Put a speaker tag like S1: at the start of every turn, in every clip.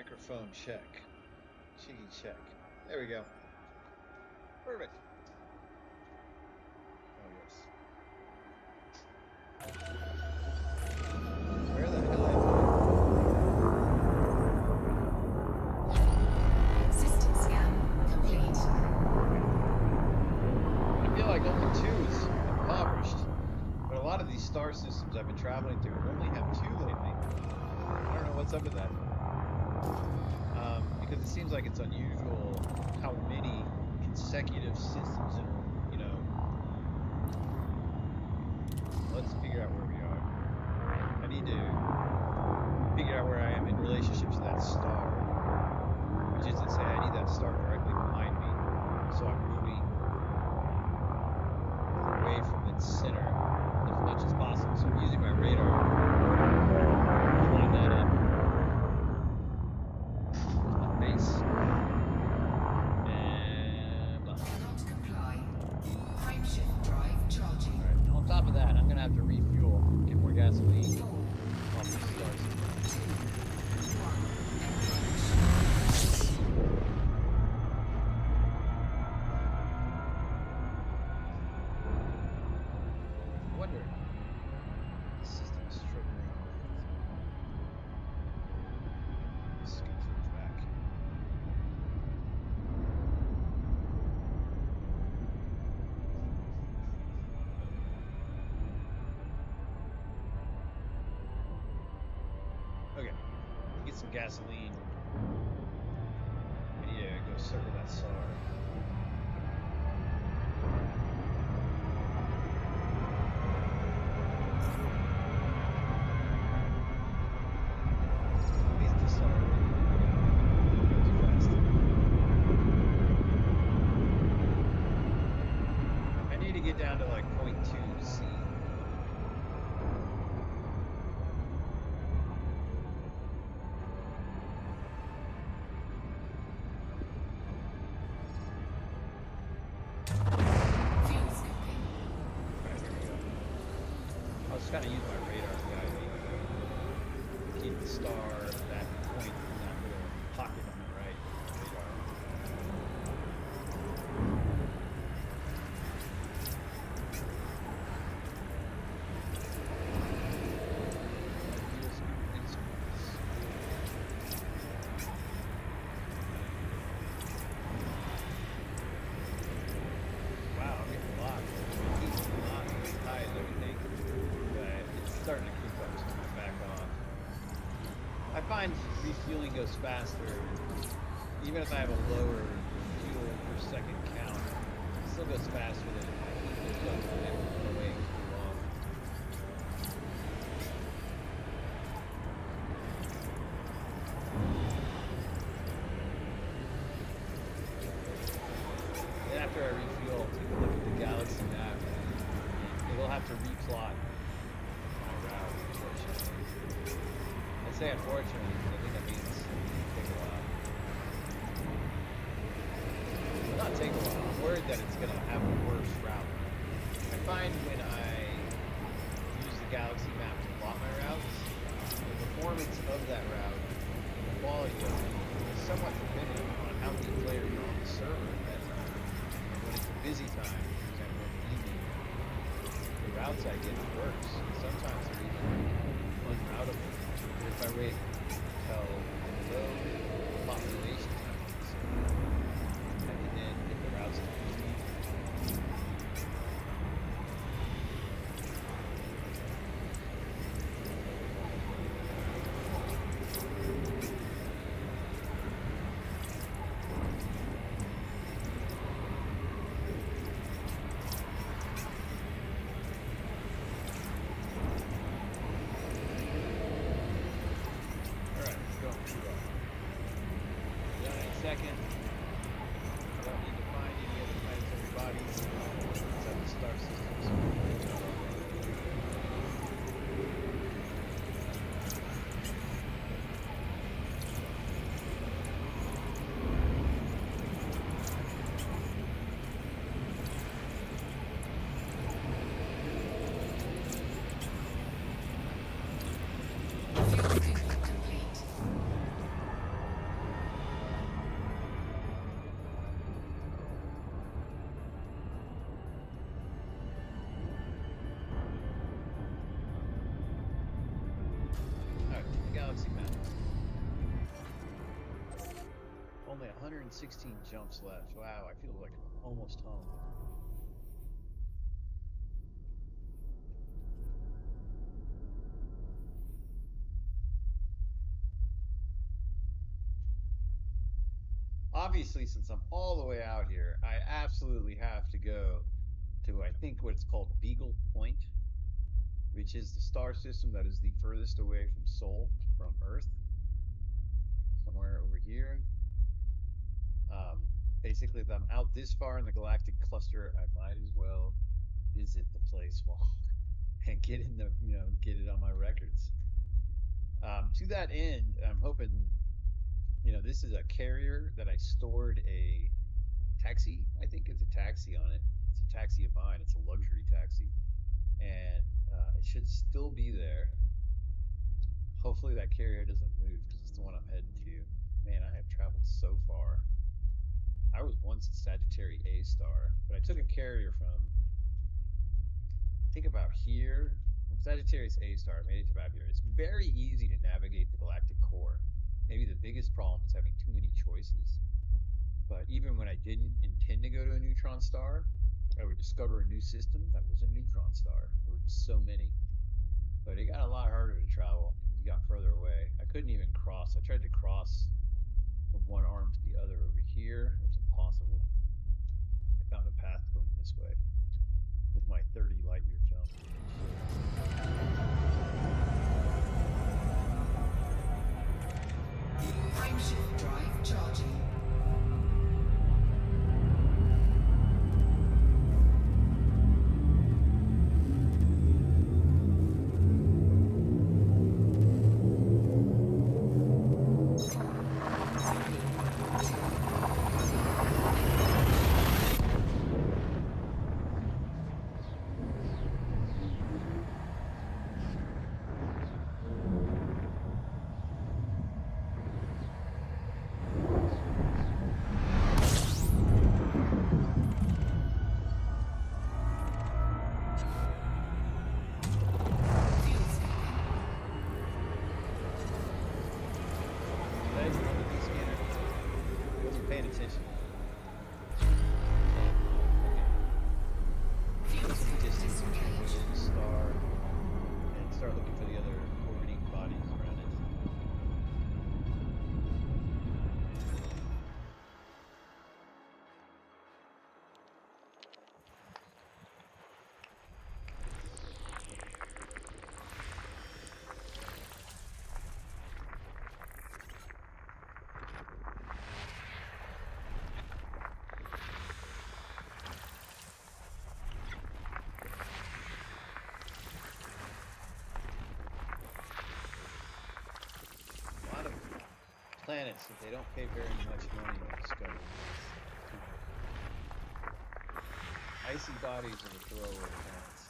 S1: Microphone check. Cheeky check. There we go. Perfect. Oh, yes. Where the hell am
S2: I? System scan complete.
S1: I feel like only 2 is impoverished. But a lot of these star systems I've been traveling through only have 2 lately. I don't know what's up with that. Because it seems like it's unusual how many consecutive systems in, let's figure out where we are. I need to figure out where I am in relationship to that star. Which is to say, I need that star directly behind me. So I'm moving away from its center as much as possible. So I'm using my radar to line that up. Base. And
S2: cannot comply. Frame shift drive charging.
S1: Alright, and on top of that, I'm gonna have to refuel, get more gasoline
S2: 4,
S1: off the stars.
S2: 2, 1,
S1: I wonder the system is struggling with. Let's get things back. Okay, get some gasoline. I need to go circle that SAR. These just are go too fast. I need to get down to like 0.2 C.
S2: fuel scooping.
S1: Alright, here we go. I'll just kind of use my radar to guide me. Keep the star at that point in that little pocket on the right radar. Fuel scoop instruments. Wow, I'm getting a lot. It's not as high as everything, but it's starting to creep up, so I'm gonna back off. I find refueling goes faster, even if I have a lower fuel per second count. It still goes faster than if I keep this up and away too long. Then after I refuel, I'll take a look at the galaxy map. It'll have to replot my route, unfortunately. I say unfortunately because I think that means it'll take a while. Well, not take a while. I'm worried that it's going to have a worse route. I find when I use the galaxy map to plot my routes, the performance of that route and the quality of it is somewhat dependent on how many players are on the server at that time. And when it's a busy time, for example in the evening, the routes I get worse. Sometimes they're even unroutable. But if I wait until the low population time on the server, I can then get the routes to easy. Alright, let's go. Yep. 116 jumps left. Wow, I feel like almost home. Obviously, since I'm all the way out here, I absolutely have to go to, I think, what's called Beagle Point, which is the star system that is the furthest away from Sol, from Earth, somewhere over here. Basically, if I'm out this far in the galactic cluster, I might as well visit the place while and get in the, get it on my records. To that end, I'm hoping, this is a carrier that I stored a taxi. I think it's a taxi on it. It's a taxi of mine. It's a luxury taxi, and it should still be there. Hopefully that carrier doesn't move because it's the one I'm heading to. Man, I have traveled so far. I was once a Sagittarius A star, but I took a carrier from, I think about here, from Sagittarius A star, I made it to about here. It's very easy to navigate the galactic core. Maybe the biggest problem is having too many choices. But even when I didn't intend to go to a neutron star, I would discover a new system that was a neutron star. There were so many. But it got a lot harder to travel as you got further away. I couldn't even cross. I tried to cross from one arm to the other over here. It was impossible. I found a path going this way with my 30 light year jump.
S2: Frameshift drive charging.
S1: Planets that they don't pay very much money to discover. Icy bodies are the throwaway planets.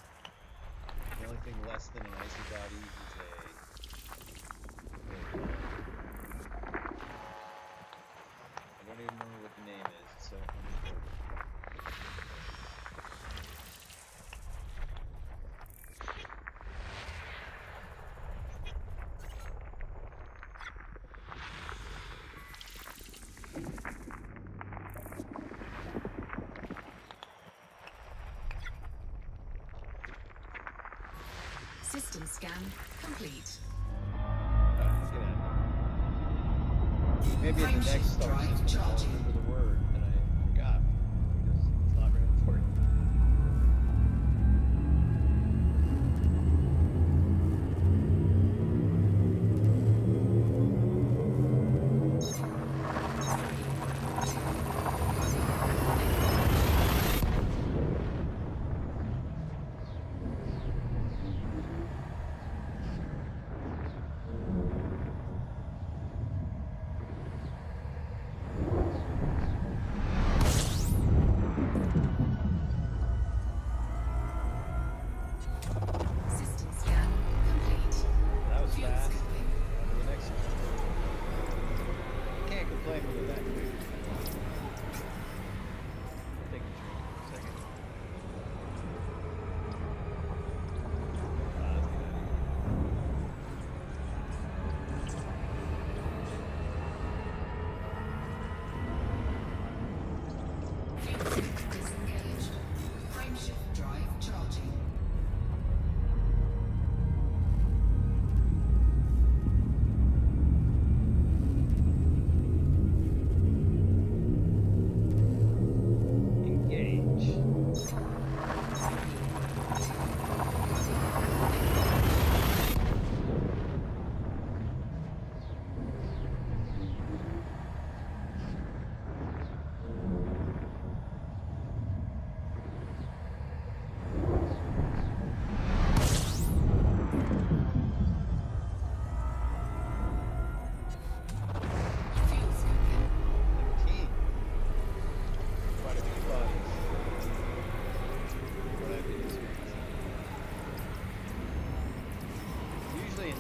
S1: The only thing less than an icy body is I don't even remember what the name is. It's so unimportant.
S2: System scan complete.
S1: Maybe in the next star system I'll remember the word that I forgot because it's not very important.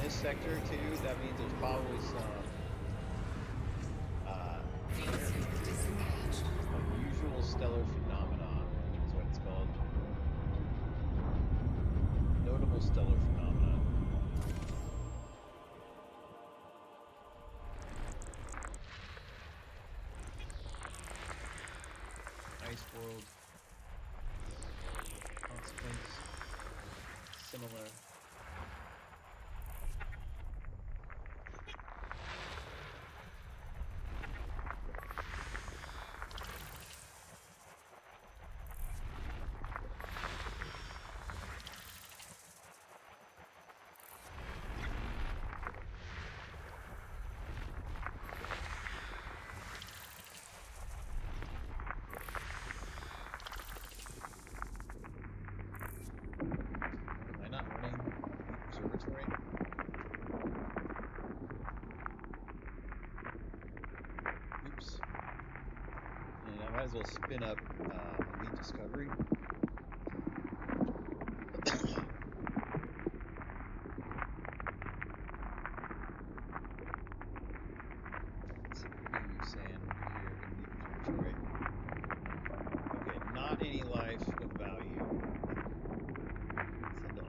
S1: this sector too, that means there's probably some
S2: Disengaged.
S1: unusual stellar phenomenon is what it's called. Notable stellar phenomenon. Ice world. Consequence. Similar. Am I not running observatory? Oops. And I might as well spin up Elite Discovery. Let's see what you're saying here in the observatory. Okay, not any life of value. Send on.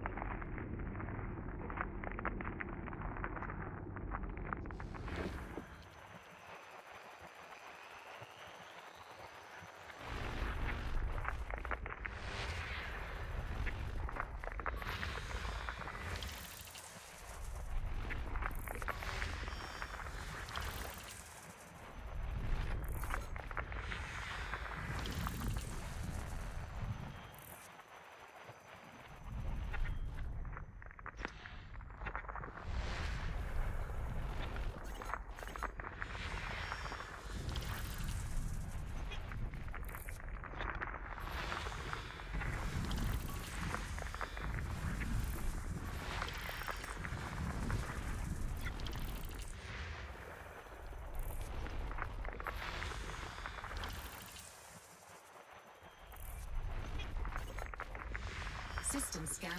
S2: System scan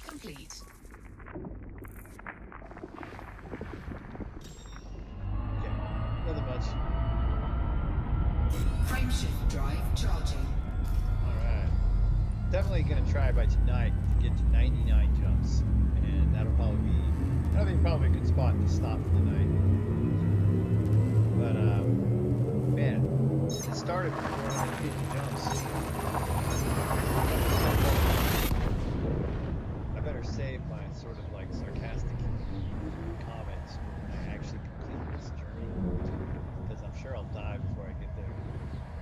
S2: complete.
S1: Okay, nothing much.
S2: Frameshift drive charging.
S1: Alright. Definitely gonna try by tonight to get to 99 jumps. And that'll probably be probably a good spot to stop for the night. But man, it started with 450 jumps. I better save my sort of like sarcastic comments when I actually complete this journey. Because I'm sure I'll die before I get there.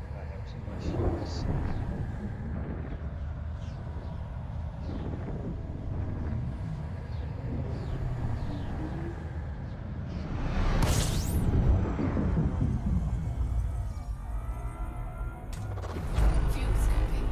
S1: If I have too much use.
S2: Fuel scoping.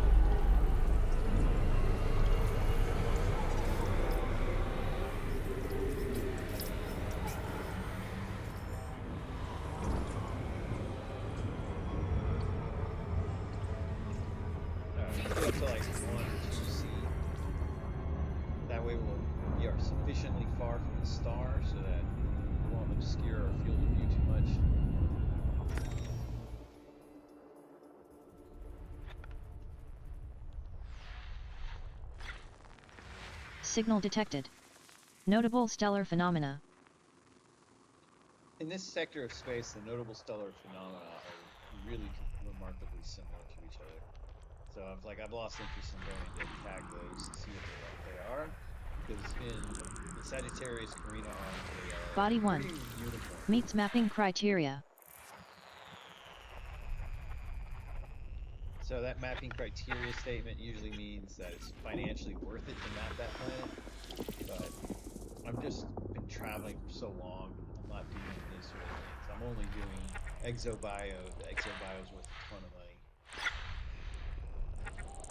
S1: Alright, go to like 1 or 2C. That way we are sufficiently far from the star so that it won't obscure our field of view too much.
S3: Signal detected. Notable stellar phenomena.
S1: In this sector of space, the notable stellar phenomena are really remarkably similar to each other. So I've lost interest in going to tag those to see what they are, because in the Sagittarius Carina arm, they are
S3: Body 1.
S1: pretty uniform.
S3: Meets mapping criteria.
S1: So that mapping criteria statement usually means that it's financially worth it to map that planet. But I've just been traveling for so long, I'm not doing those sort of things. I'm only doing Exo Bio. The Exo Bio is worth a ton of money.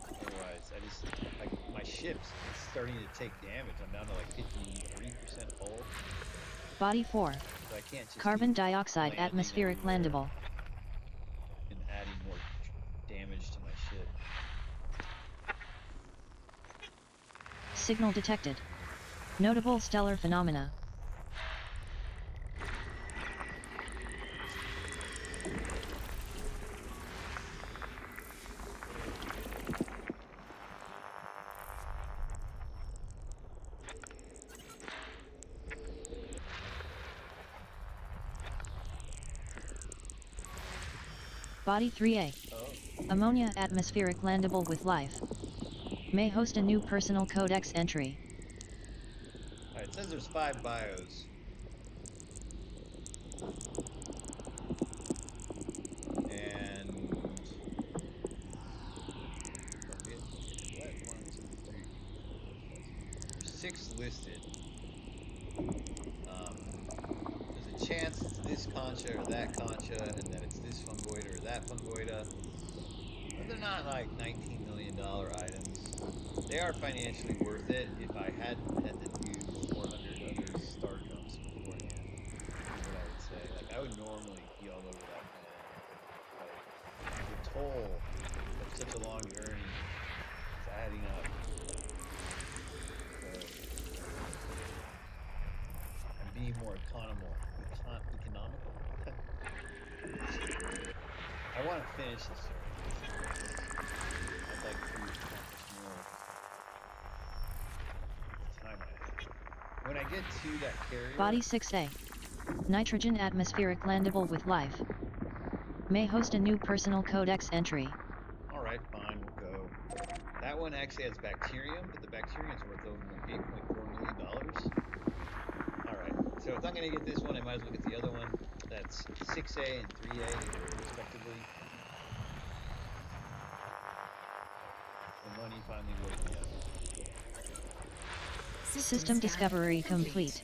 S1: Otherwise, I just, like, my ship's starting to take damage. I'm down to like 53% hull.
S3: Body 4.
S1: So I can't just
S3: Carbon
S1: keep
S3: dioxide
S1: landing
S3: atmospheric
S1: everywhere
S3: landable.
S1: and adding more damage to my ship.
S3: Signal detected. Notable stellar phenomena. Body 3A.
S1: Oh.
S3: Ammonia atmospheric landable with life. May host a new personal codex entry.
S1: Alright, it says there's 5 bios. And okay, what? 1, 2, 3, 4, 5, 6. There's 6 listed. There's a chance it's this concha or that concha, and that it's this fungoida or that fungoida. But they're not like $19 million items. They are financially worth it if I hadn't had to do 400 other star jumps beforehand, is what I would say. Like, I would normally be all over that planet, but the toll of such a long journey is adding up. So I'm being more economical. I want to finish this journey. I'd like to accomplish more with the time I have. When I get to that carrier...
S3: Body 6A. Nitrogen atmospheric landable with life. May host a new personal codex entry.
S1: Alright, fine, we'll go. That one actually has bacterium, but the bacterium's worth over $8.4 million. Alright, so if I'm going to get this one, I might as well get the other one. That's 6A and 3A, respectively. The money finally woke me up.
S3: System discovery complete.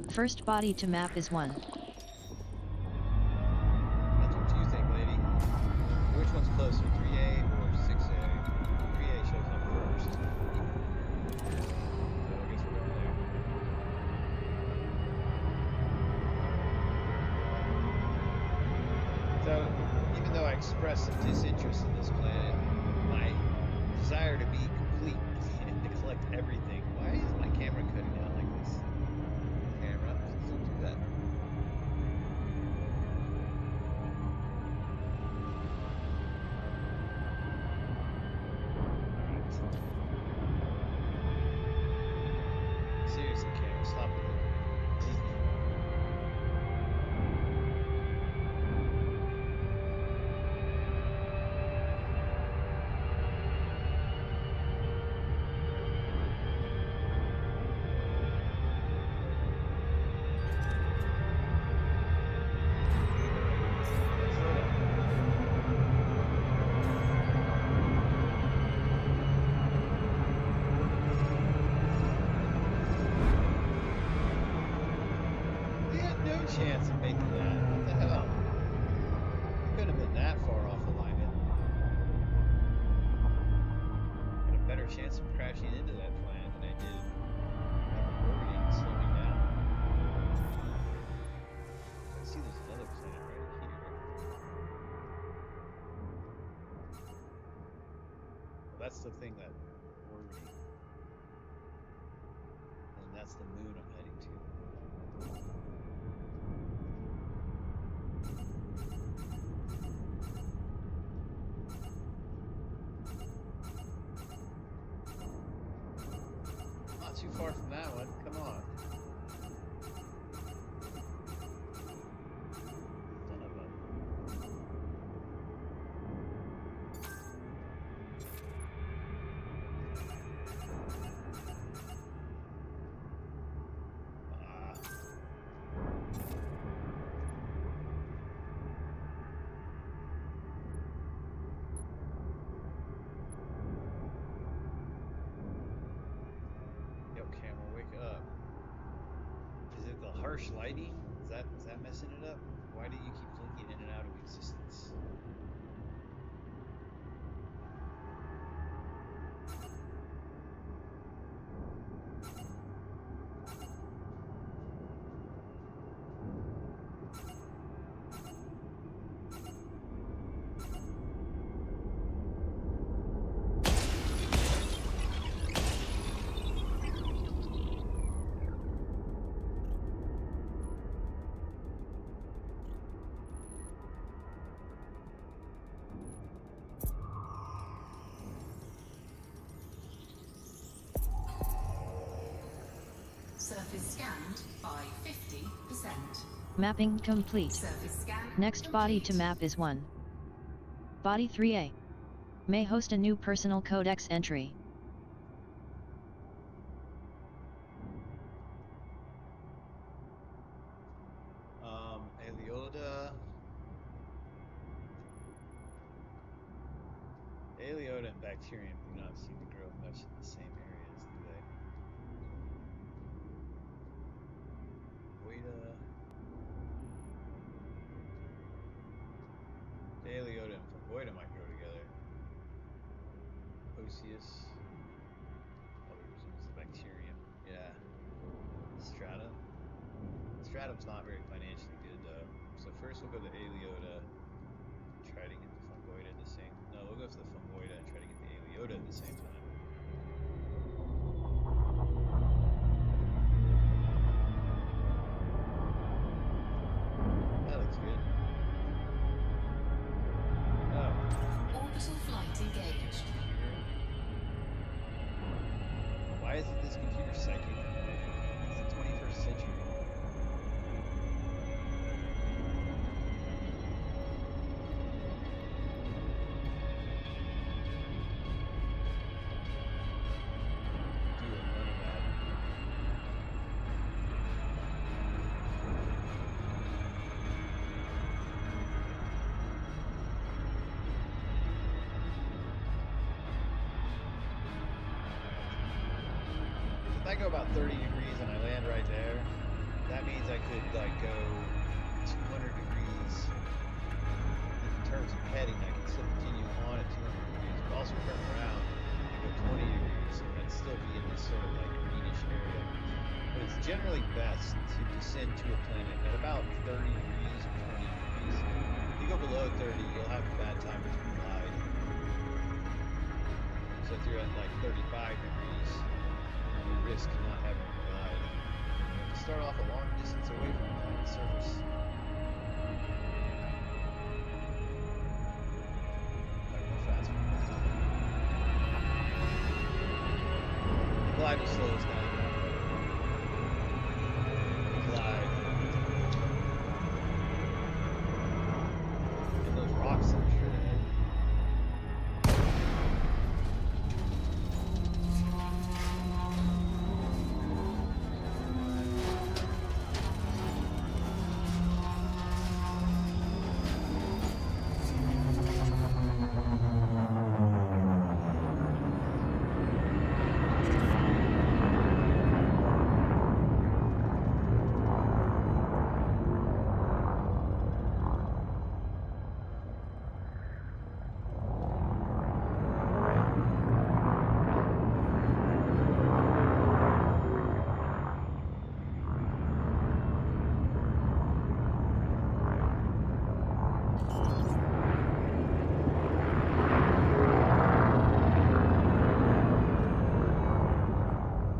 S3: First body to map is 1.
S1: That's what you think, lady. Which one's closer, 3A or 6A? 3A shows up first. So I guess we're going there. So, even though I expressed some disinterest in this planet, my desire to be complete and to collect everything. Why is my camera cutting out like this? Camera, please don't do that. Seriously, camera, stop with it. No chance of making that. What the hell? I couldn't have been that far off alignment. Had a better chance of crashing into that planet than I did orbiting and slowing down. I see there's another planet right here. Well, that's the thing that orbiting. And that's the moon I'm heading to. Not too far from that one. Come on. Son of a... Yo, camera, wake up. Is it the harsh lighting? Is that messing it up? Why do you keep blinking in and out of existence?
S2: Surface scanned by 50%.
S3: Mapping complete.
S2: Surface scan
S3: Next body to
S2: complete.
S3: map is 1. Body 3A. May host a new personal codex entry.
S1: Aleota and bacterium do not seem to grow much in the same areas, do they? Aleota and fungoida might grow together. Poceus probably resembles the bacterium. Yeah. Stratum. Stratum's not very financially good though. So first we'll go to Aleota, try to get the fungoida at the same. No, we'll go to the fungoida and try to get the Aleota at the same time. That looks good. Oh.
S2: Orbital flight engaged.
S1: Why isn't this computer psychic? It's the 21st century. Doing none of that. If I go about 30 degrees and I land right there, that means I could like go 200 degrees in terms of heading. I could still continue on at 200 degrees, but also turn around and go 20 degrees, and I'd still be in this sort of like greenish area. But it's generally best to descend to a planet at about 30 degrees or 20 degrees. If you go below 30, you'll have a bad time with your glide. So if you're at like 35 degrees, you risk not having a glide. You have to start off a long distance away from the planet's surface. Like go faster. The glide will slow us down. Glide. And those rocks that are straight ahead.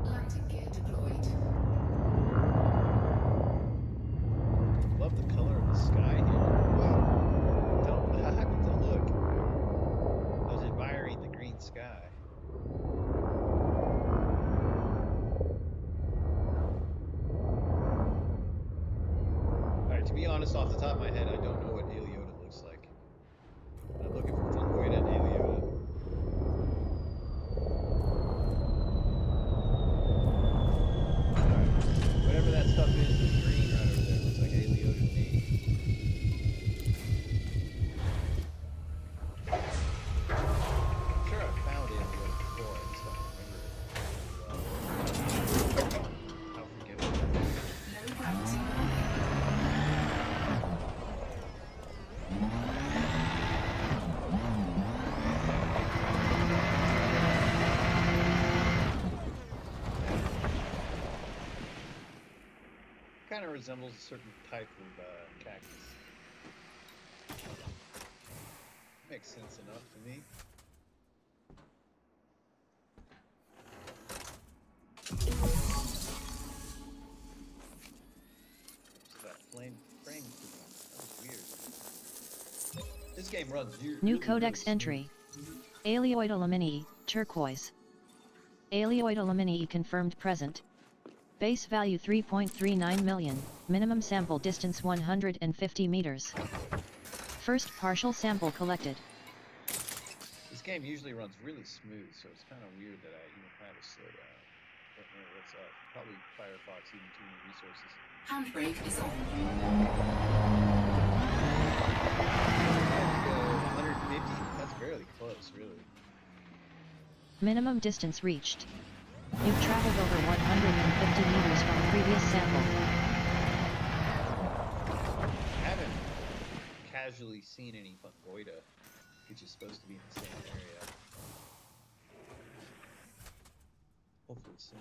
S2: Landing gear deployed.
S1: Love the color of the sky here. Wow. I happened to look. I was admiring the green sky. Alright, to be honest, off the top of my head, I don't know what Aleota looks like. But I'm looking for fungoida and Aleota. Whatever that stuff is that's green right over there looks like Aleota to me. I'm sure I've found Aleota before, I just don't remember it very well. How forgettable.
S2: Low gravity warning.
S1: Kind of resembles a certain type of cactus. Makes sense enough to me. So that frame that was weird. This game runs weird.
S3: New
S1: really,
S3: codex
S1: really
S3: entry. Aleoidolamine, turquoise. Aleoidolamine confirmed present. Base value 3.39 million, minimum sample distance 150 meters. First partial sample collected.
S1: This game usually runs really smooth, so it's kind of weird that I even had to slow down. Don't know what's up. Probably Firefox eating too many resources.
S2: Handbrake is on.
S1: I have to go 150? That's fairly close, really.
S3: Minimum distance reached. You've traveled over 150 meters from previous sample.
S1: I haven't casually seen any fungoida, which is supposed to be in the same area. Hopefully soon.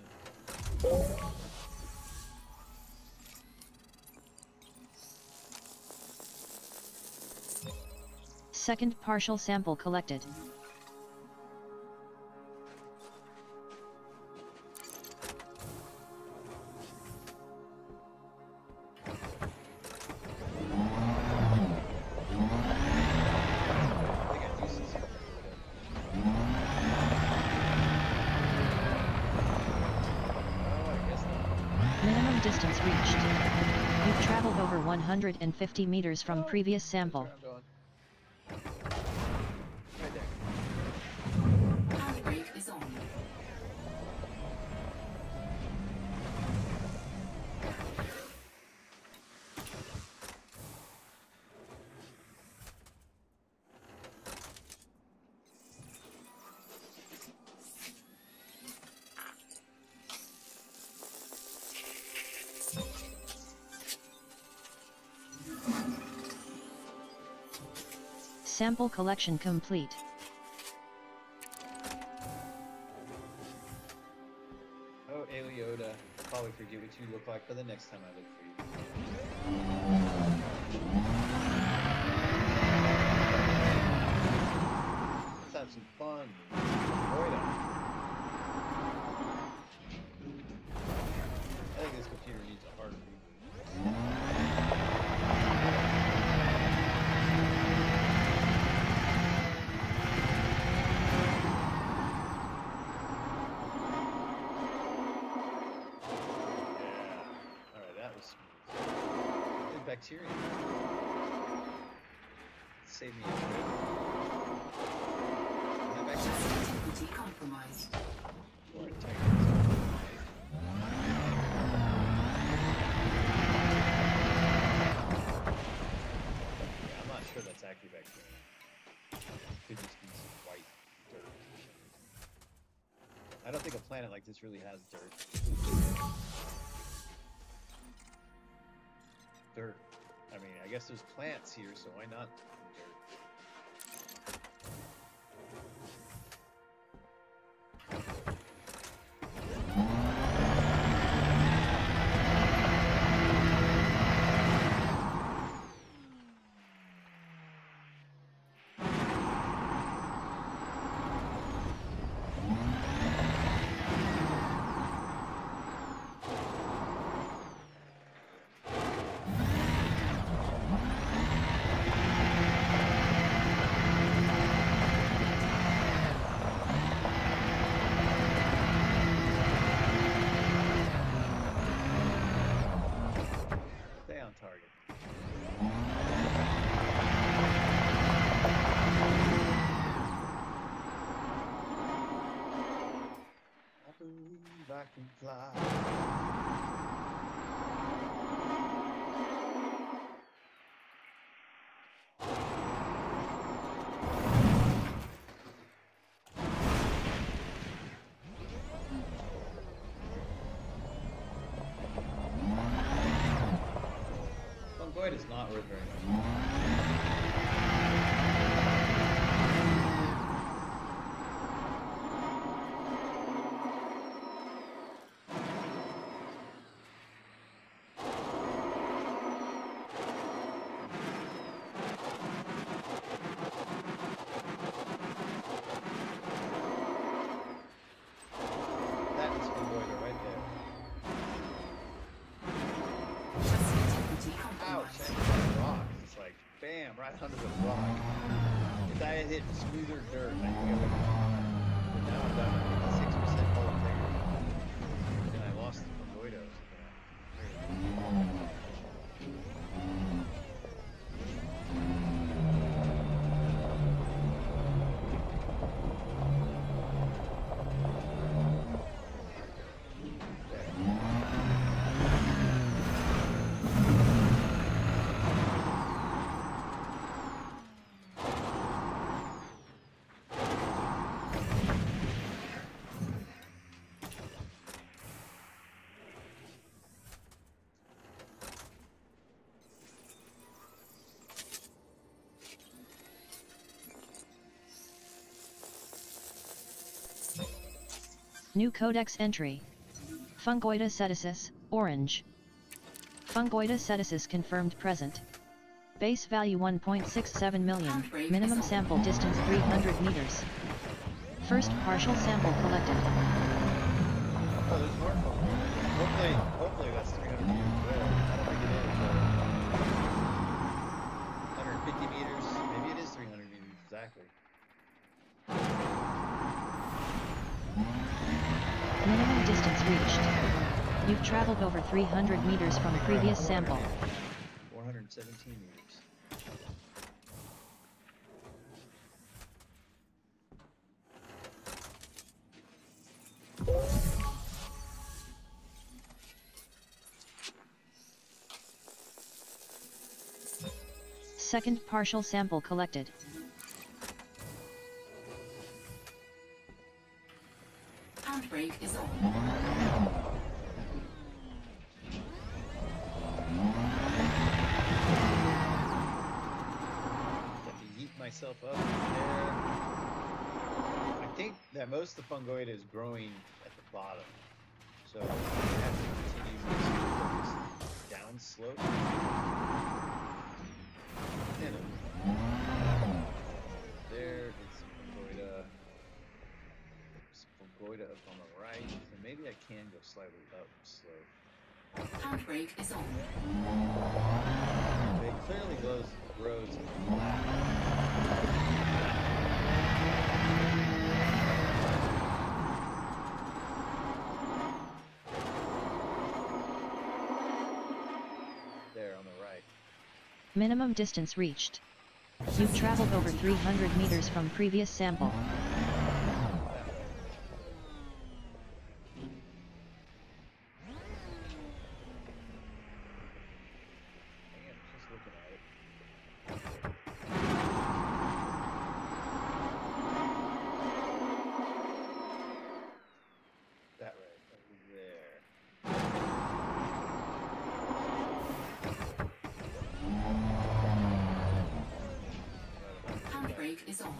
S3: Second partial sample collected.
S1: I think I do see some fungoida. Oh, I guess not.
S3: Minimum distance reached. You've traveled over 150 meters from previous sample.
S1: That's where I'm going. Right there.
S2: Handbrake is on.
S3: Sample collection complete.
S1: Oh, Aliota. I'll probably forget what you look like by the next time I look for you. Let's have some fun. Aliota. I think this computer needs a hard reboot. Alright, that was smooth. Good bacteria. Save me a trip. That bacteria
S2: Integrity compromised.
S1: or integrity. Yeah, I'm not sure that's actually bacteria. Could just be some white dirt. I don't think a planet like this really has dirt. Dirt. I mean, I guess there's plants here, so why not dirt? Stay on target. I believe I can fly. Fungoid is not worth very much. That is Fungoid right there.
S2: Integrity
S1: Ouch,
S2: compromised.
S1: that hit the rock. It's like, bam, right under the rock. If I had hit smoother dirt, I think I would have. But now I'm down to 6% hull integrity. And I lost the Fungoidos.
S3: New codex entry. Fungoida seticis, orange. Fungoida seticis confirmed present. Base value 1.67 million, minimum sample distance 300 meters. First partial sample collected.
S1: Oh, there's more fungoida. Hopefully that's 300 meters away. I don't think it is, but 150 meters, maybe it is 300 meters exactly.
S3: Minimum distance reached. You've traveled over 300 meters from previous sample.
S1: 417 meters.
S3: Second partial sample collected.
S2: Handbrake is on.
S1: Have to yeet myself up there. I think that most of the fungoida is growing at the bottom, so I have to continue this down slope. And there is fungoida. There's fungoida up on the right, so maybe I can go slightly up slope.
S2: Handbrake is on.
S1: It clearly grows in the black. There on the right.
S3: Minimum distance reached. You've traveled over 300 meters from previous sample.
S1: Just looking at it. That right over there.
S2: Handbrake is on.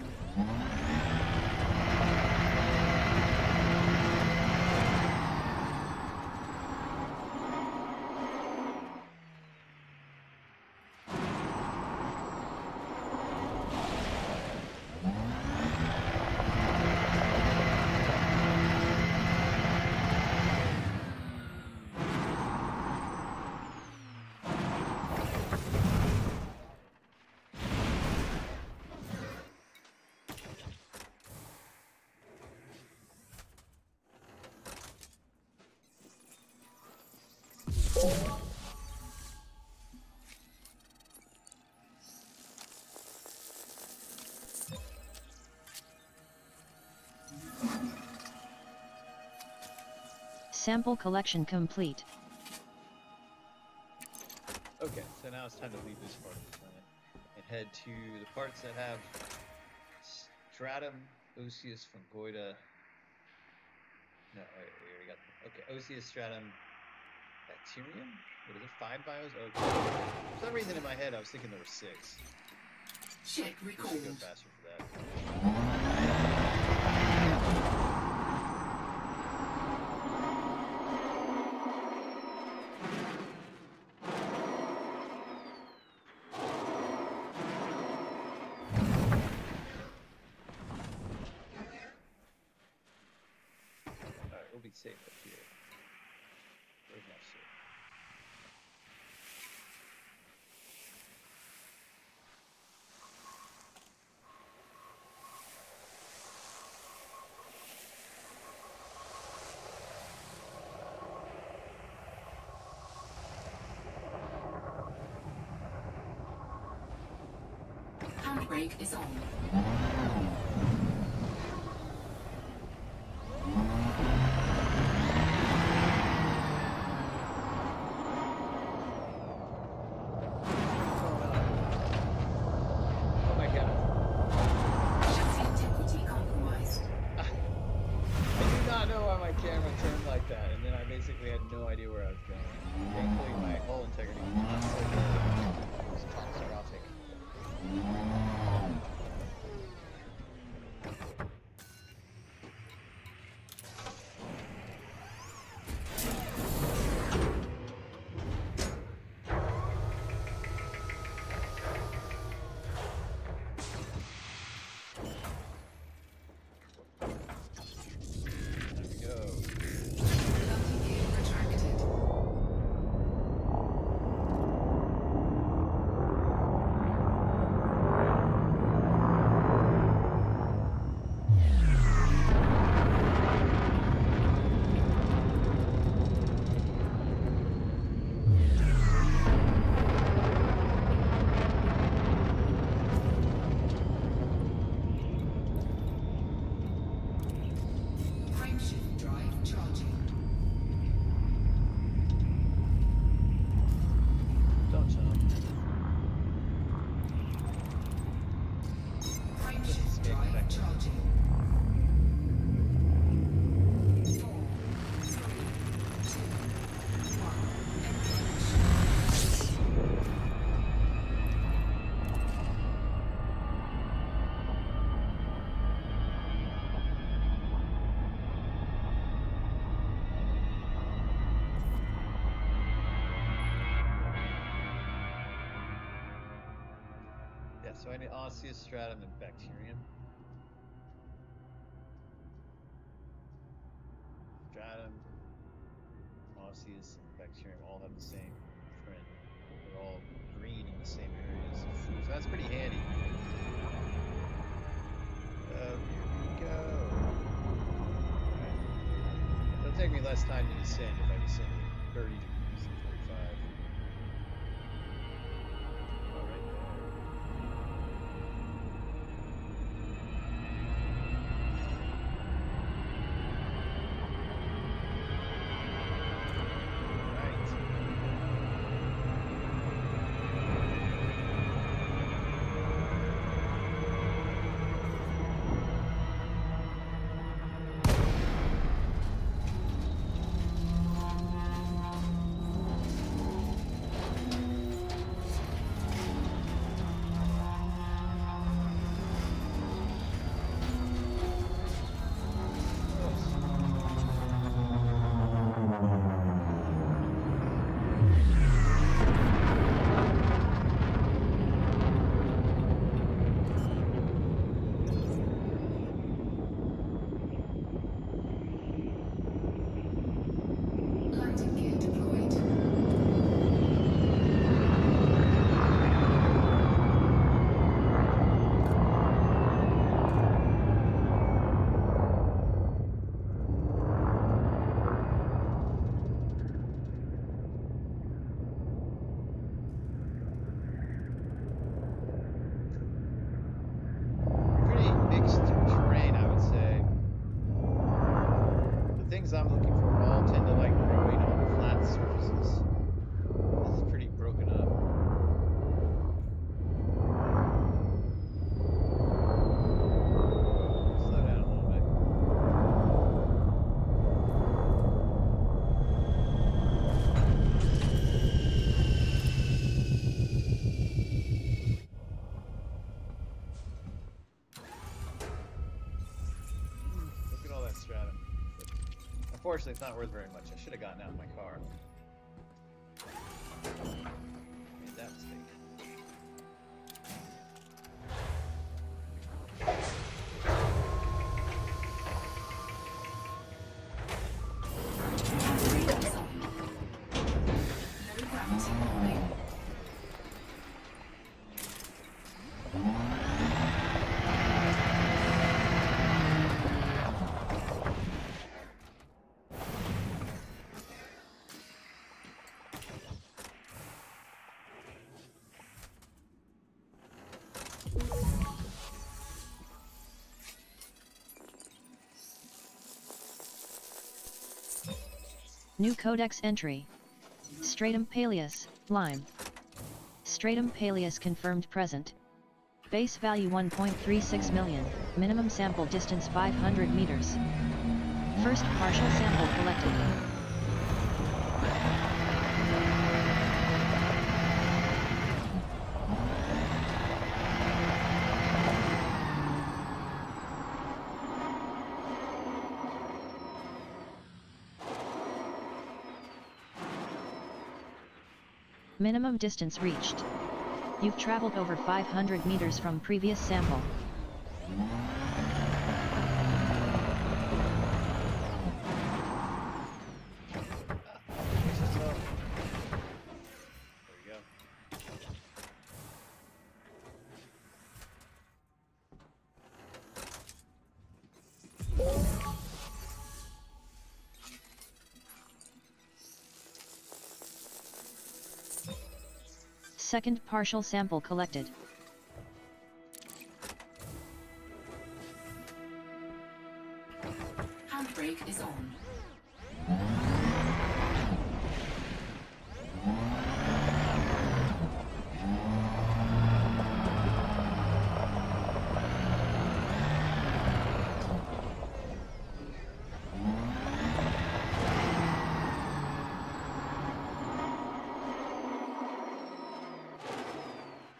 S3: Sample collection complete.
S1: Okay, so now it's time to leave this part of the planet and head to the parts that have stratum osseous fungoida. No, we already got. Okay, osseous stratum bacterium. What is it? 5 bios? Okay. For some reason in my head I was thinking there were 6.
S2: Check
S1: We
S2: record.
S1: should go faster for that. Alright, we'll be safe up here. Where's my ship?
S2: Handbrake is on.
S1: Oh my god.
S2: Chassis integrity compromised.
S1: I do not know why my camera turned like that, and then I basically had no idea where I was going. Thankfully, my hull integrity was not so good. It was catastrophic. Yeah, so I need osseous stratum and bacterium. Stratum, osseous, and bacterium all have the same trend. They're all green in the same areas. So that's pretty handy. Oh, here we go. Right. It'll take me less time to descend if I descend at 30 degrees than 45. All right there.
S2: Landing gear deployed.
S1: Pretty mixed terrain, I would say. The things I'm looking for all tend to like growing on flat surfaces. This is pretty broken up. Slow down a little bit. Look at all that stratum. Unfortunately, it's not worth very much. I should have gotten out of my car. Made that mistake.
S2: Freedom zone. Low gravity warning.
S3: New codex entry. Stratum Paleus, Lime. Stratum Paleus confirmed present. Base value 1.36 million, minimum sample distance 500 meters. First partial sample collected. Minimum distance reached. You've traveled over 500 meters from previous sample.
S1: There we go.
S3: Second partial sample collected.
S2: Handbrake is on.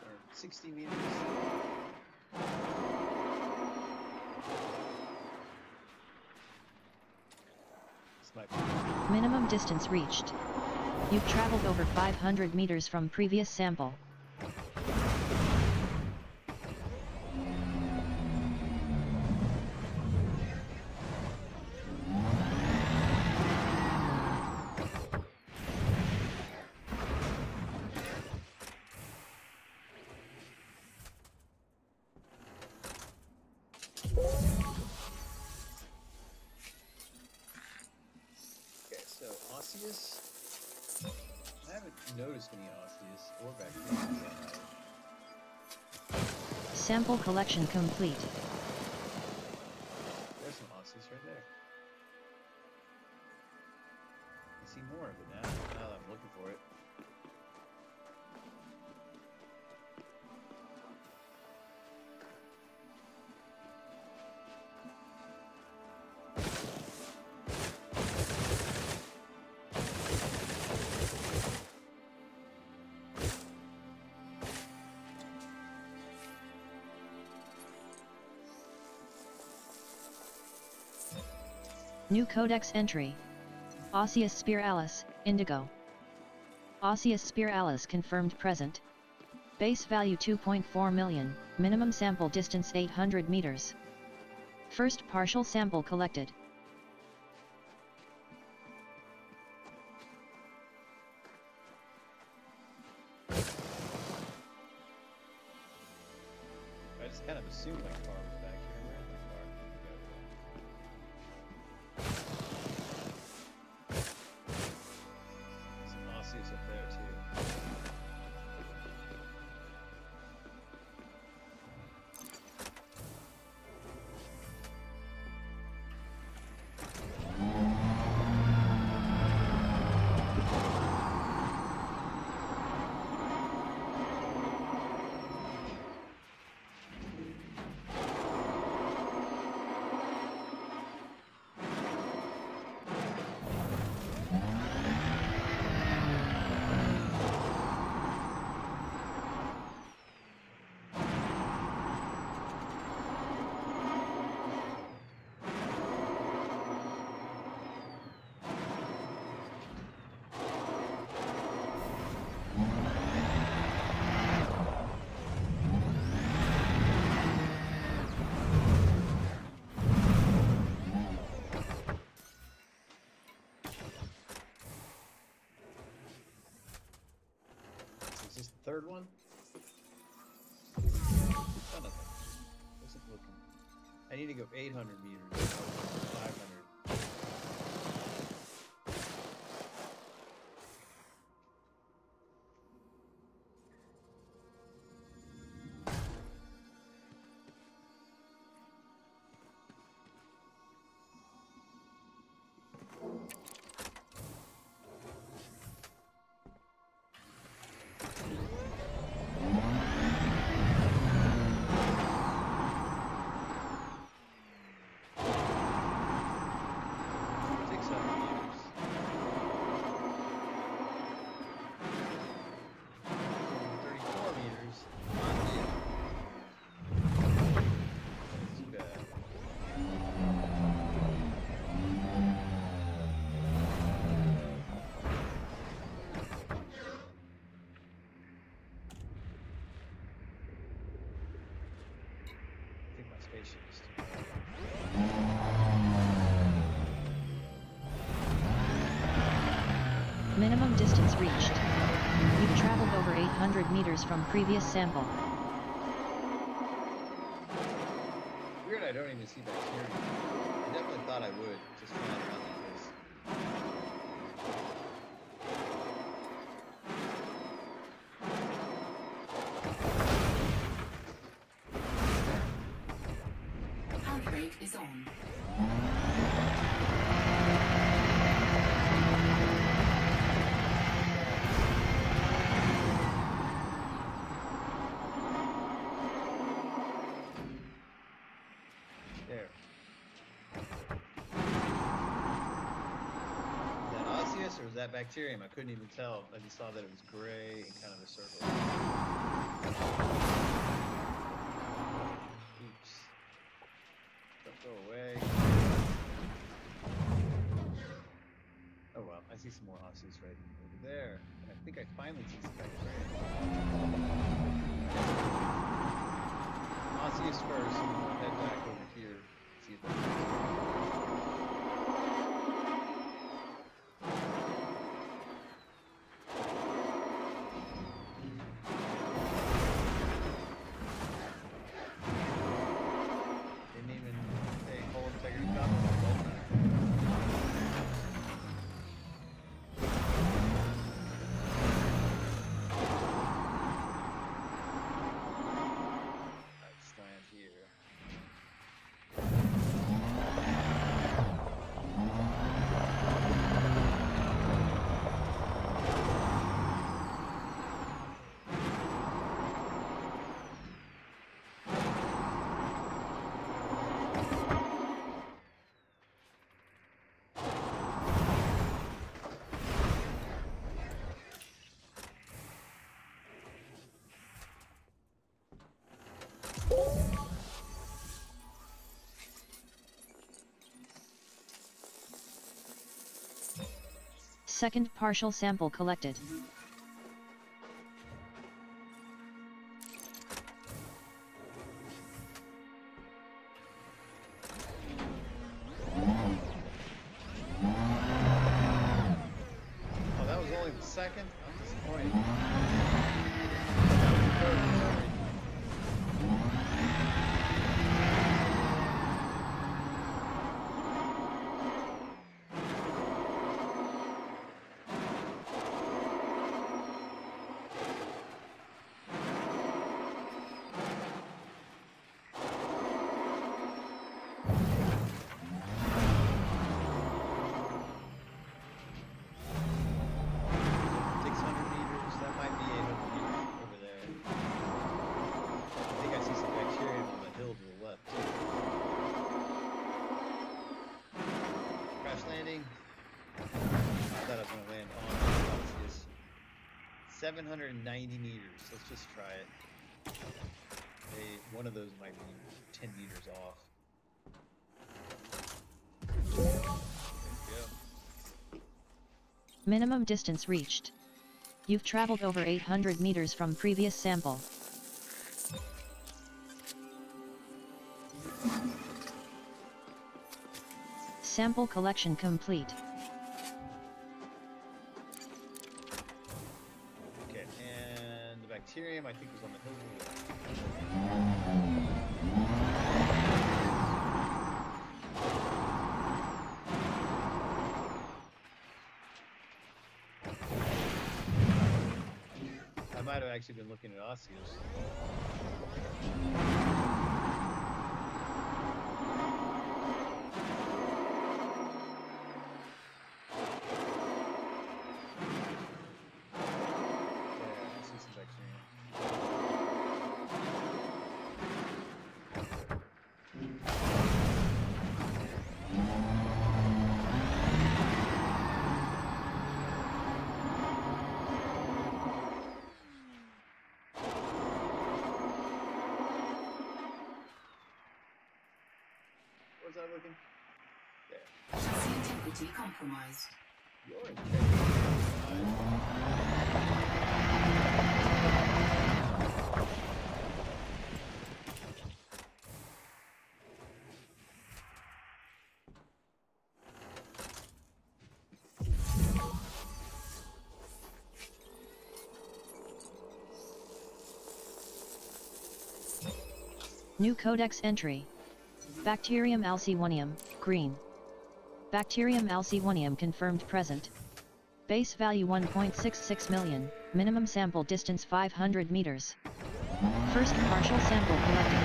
S1: Or 60 meters. This might be.
S3: Minimum distance reached. You've traveled over 500 meters from previous sample.
S1: osseous? I haven't noticed any osseous or bacteria yet.
S3: Sample collection complete.
S1: There's some osseous right there. I see more of it now that I'm looking for it.
S3: New codex entry. Osseous spiralis, indigo. Osseous spiralis confirmed present. Base value 2.4 million, minimum sample distance 800 meters. First partial sample collected.
S1: I just kind of assumed my car was back here. Where is my car? Some osseous up there too. Is this the third one? Son of a... What's it looking? I need to go 800 meters. 500.
S3: Minimum distance reached. You've traveled over 800 meters from previous sample.
S1: Weird, I don't even see bacteria. I definitely thought I would, just flying around like this.
S2: Handbrake is on.
S1: There. Is that osseous or is that bacterium? I couldn't even tell. I just saw that it was gray and kind of a circle. Oops. Don't go away. Oh well, I see some more osseous right over there. And I think I finally see some bacteria. Osseous first, and we'll head back over here. See if didn't even say whole integrity cup.
S3: Second partial sample collected.
S1: Oh, that was only the second? I'm disappointed. That was the third one already. Landing. I thought I was going to land on Celsius. 790 meters. Let's just try it. One of those might be 10 meters off. There we go.
S3: Minimum distance reached. You've traveled over 800 meters from previous sample. Sample collection complete.
S1: Okay, and the bacterium I think was on the hill. I might have actually been looking at Osseous. Was I looking? There.
S2: Chassis integrity compromised.
S1: Your integrity
S3: New codex entry. Bacterium alcywonium, green. Bacterium alcywonium confirmed present. Base value 1.66 million, minimum sample distance 500 meters. First partial sample collected.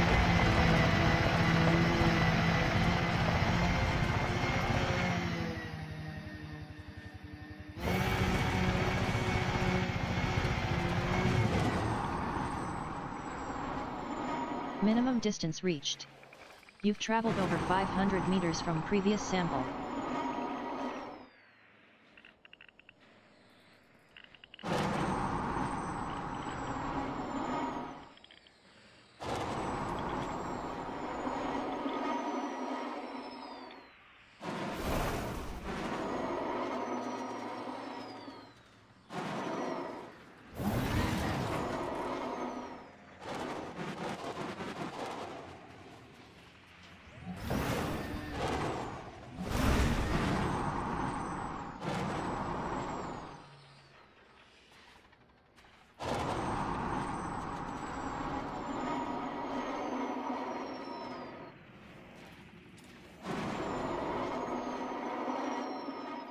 S3: Minimum distance reached. You've traveled over 500 meters from previous sample.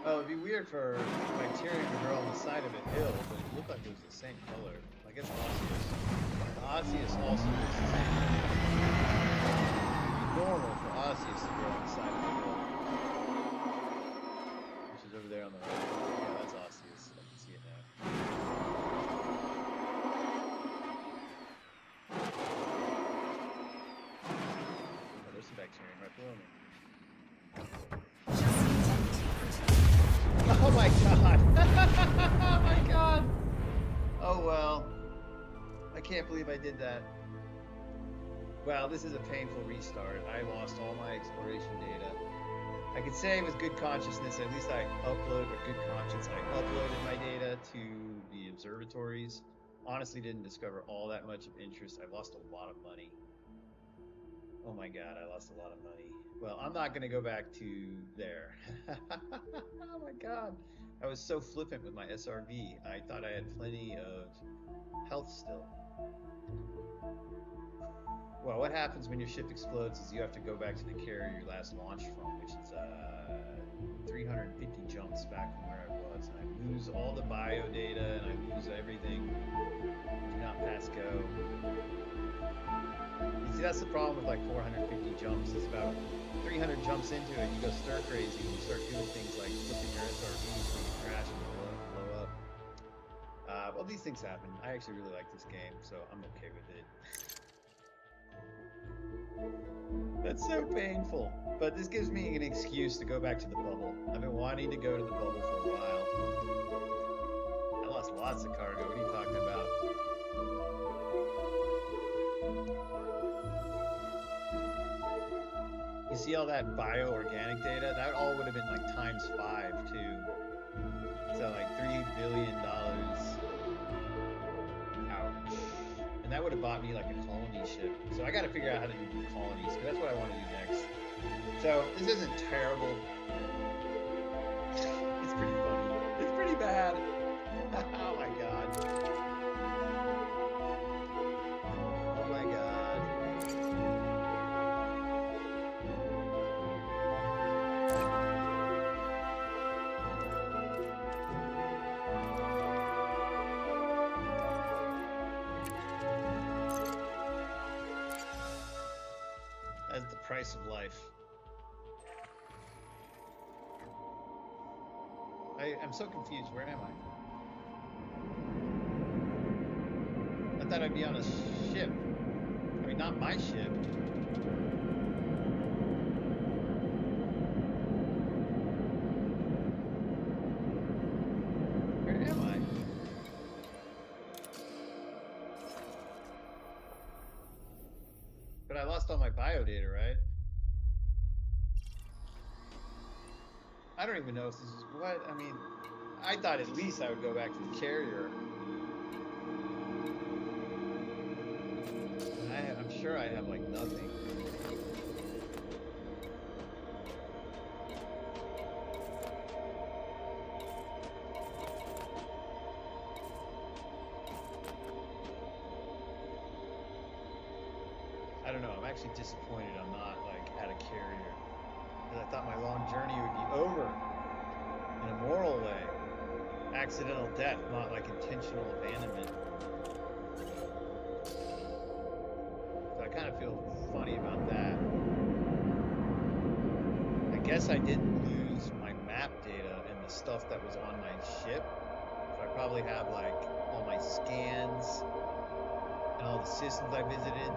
S1: Oh, it'd be weird for bacteria to grow on the side of a hill, but it looked like it was the same color. I guess Osseous. Osseous also looks the same color. It'd be normal for Osseous to grow on the side of a hill. Which is over there on the right. Yeah, that's Osseous. I can see it now. Oh, there's some bacteria right below me. Oh my god! Oh my god! Oh well. I can't believe I did that. Wow, this is a painful restart. I lost all my exploration data. I could say with good consciousness, at least I uploaded, or good conscience, I uploaded my data to the observatories. Honestly, didn't discover all that much of interest. I lost a lot of money. Oh my god, I lost a lot of money. Well, I'm not going to go back to there. Oh my god. I was so flippant with my SRV. I thought I had plenty of health still. Well, what happens when your ship explodes is you have to go back to the carrier you last launched from, which is 350 jumps back from where I was. And I lose all the bio data and I lose everything. Do not pass go. You see, that's the problem with like 450 jumps. It's about 300 jumps into it, you go stir crazy and you start doing things like flipping your SRVs when you crash and blow up. Well, these things happen. I actually really like this game, so I'm okay with it. That's so painful. But this gives me an excuse to go back to the bubble. I've been wanting to go to the bubble for a while. I lost lots of cargo. What are you talking about? You see all that bioorganic data? That all would have been like times 5 too. So like $3 billion. Ouch. And that would have bought me like a colony ship. So I got to figure out how to do colonies, because that's what I want to do next. So this isn't terrible. It's pretty funny. It's pretty bad. Oh my god. Oh my god. That's the price of life. I'm so confused. Where am I? I thought I'd be on a ship. I mean, not my ship. Where am I? But I lost all my bio data, right? I don't even know if this is what. I mean, I thought at least I would go back to the carrier. I'm sure I have like nothing. I don't know. I'm actually disappointed I'm not like at a carrier. Because I thought my long journey would be over in a moral way. Accidental death, not like intentional abandonment. So I kind of feel funny about that. I guess I didn't lose my map data and the stuff that was on my ship. So I probably have like all my scans and all the systems I visited.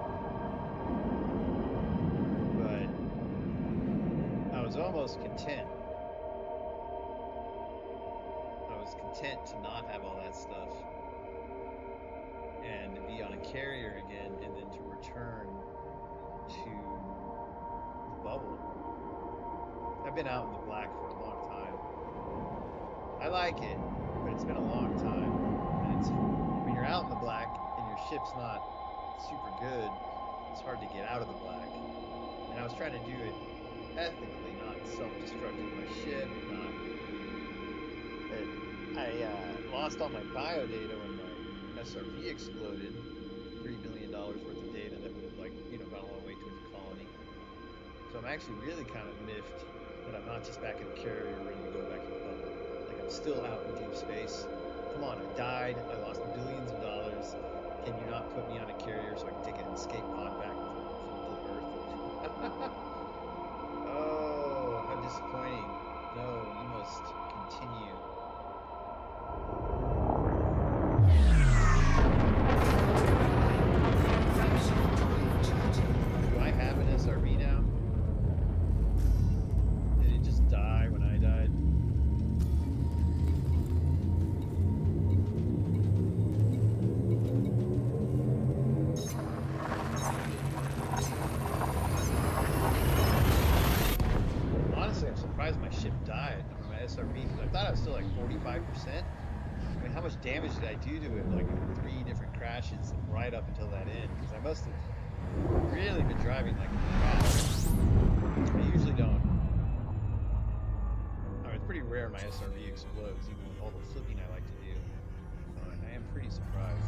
S1: I was almost content. I was content to not have all that stuff and to be on a carrier again and then to return to the bubble. I've been out in the black for a long time. I like it, but it's been a long time. And it's, when you're out in the black and your ship's not super good, it's hard to get out of the black. And I was trying to do it ethically, not self-destructing my ship, not that I lost all my bio data when my SRV exploded. $3 million worth of data that would have, like, you know, gone a long way towards the colony. So I'm actually really kind of miffed that I'm not just back in the carrier ready to go back to the bubble. Like, I'm still out in deep space. Come on, I died, I lost billions of dollars. Can you not put me on a carrier so I can take an escape pod back to Earth? Oh, how disappointing. No, you must continue. Do I have an SRV now? Did it just die when I died? Honestly, I'm 100%. I mean, how much damage did I do to it? Like 3 different crashes right up until that end. Because I must have really been driving like crap. I usually don't. I mean, it's pretty rare my SRV explodes, even with all the flipping I like to do. So I am pretty surprised.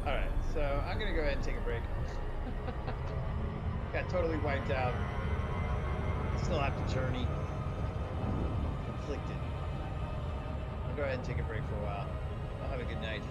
S1: Alright, so I'm gonna go ahead and take a break. Got totally wiped out. Still have to journey. Conflicted. I'll go ahead and take a break for a while. I'll have a good night.